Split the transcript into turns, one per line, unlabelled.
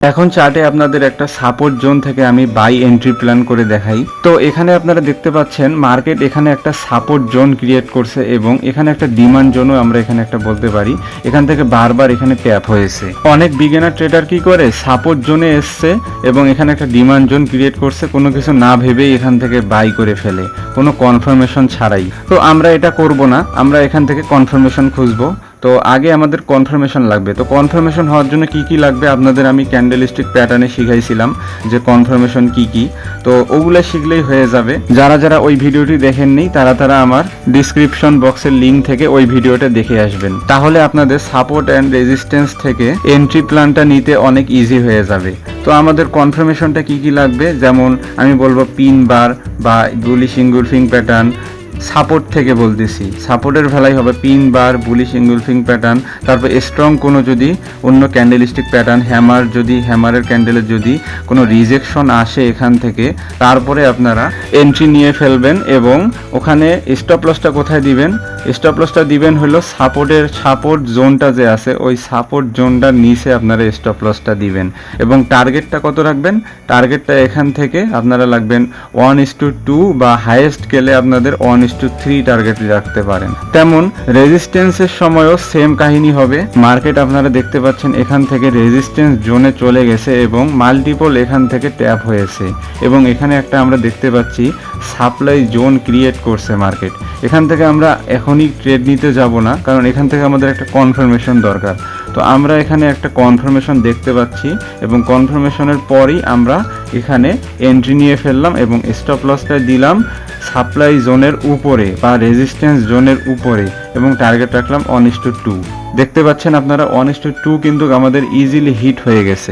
এখন চার্টে আপনাদের একটা সাপোর্ট জোন থেকে আমি বাই এন্ট্রি প্ল্যান করে দেখাই। তো এখানে আপনারা দেখতে পাচ্ছেন মার্কেট এখানে একটা সাপোর্ট জোন ক্রিয়েট করছে এবং এখানে একটা ডিমান্ড জোনও আমরা এখানে একটা বলতে পারি। এখান থেকে বারবার এখানে ট্যাপ হয়েছে। অনেক বিগিনার ট্রেডার কি করে সাপোর্ট জোনে এসছে এবং এখানে একটা ডিমান্ড জোন ক্রিয়েট করছে, কোনো কিছু না ভেবেই এখান থেকে বাই করে ফেলে কোনো কনফার্মেশন ছাড়াই। তো আমরা এটা করব না, আমরা এখান থেকে কনফার্মেশন খুঁজবো। তো আগে আমাদের কনফার্মেশন লাগবে। তো কনফার্মেশন হওয়ার জন্য কি কি লাগবে আপনাদের আমি ক্যান্ডেলস্টিক প্যাটার্নে শিখাইছিলাম যে কনফার্মেশন কি কি। তো ওগুলো শিখলেই হয়ে যাবে। যারা যারা ওই ভিডিওটি দেখেননি তারা আমার ডিসক্রিপশন বক্সের লিঙ্ক থেকে ওই ভিডিওটা দেখে আসবেন, তাহলে আপনাদের সাপোর্ট অ্যান্ড রেজিস্ট্যান্স থেকে এন্ট্রি প্ল্যানটা নিতে অনেক ইজি হয়ে যাবে। তো আমাদের কনফার্মেশনটা কি কি লাগবে, যেমন আমি বলবো পিন বার বা বুলিশ ইনগুলফিং প্যাটার্ন। সাপোর্ট থেকে বলতেছি, সাপোর্টের ভ্যালাই হবে পিন বার, বুলিশ ইনগুলফিং প্যাটার্ন, তারপর স্ট্রং কোনো যদি অন্য ক্যান্ডেলস্টিক প্যাটার্ন, হ্যামার, যদি হ্যামারের ক্যান্ডেলের যদি কোনো রিজেকশন আসে এখান থেকে, তারপরে আপনারা এন্ট্রি নিয়ে ফেলবেন। এবং ওখানে স্টপ লসটা কোথায় দিবেন, স্টপ লসটা দিবেন হলো সাপোর্ট জোনটা যে আছে ওই সাপোর্ট জোনটার নিচে আপনারা স্টপ লসটা দিবেন। এবং টার্গেটটা কত রাখবেন, টার্গেটটা এখান থেকে আপনারা লাগবেন 1:2 বা হাইয়েস্ট গেলে আপনাদের 1:3 টার্গেট রাখতে পারেন। তেমন রেজিস্ট্যান্সের সময়ও সেম কাহিনী হবে। মার্কেট আপনারা দেখতে পাচ্ছেন এখান থেকে রেজিস্ট্যান্স জোনে চলে গেছে এবং মাল্টিপল এখান থেকে ট্যাপ হয়েছে এবং এখানে একটা আমরা দেখতে পাচ্ছি সাপ্লাই জোন ক্রিয়েট করছে মার্কেট। এখান থেকে আমরা এখনই ট্রেড নিতে যাব না, কারণ এখান থেকে আমাদের একটা কনফার্মেশন দরকার। তো আমরা এখানে একটা কনফার্মেশন দেখতে পাচ্ছি এবং কনফার্মেশনের পরই আমরা এখানে এন্ট্রি নিয়ে ফেললাম এবং স্টপ লসটা দিলাম সাপ্লাই জোনের উপরে বা রেজিস্ট্যান্স জোনের উপরে এবং টার্গেট রাখলাম 1:2। দেখতে পাচ্ছেন আপনারা 1:2 কিন্তু আমাদের ইজিলি হিট হয়ে গেছে।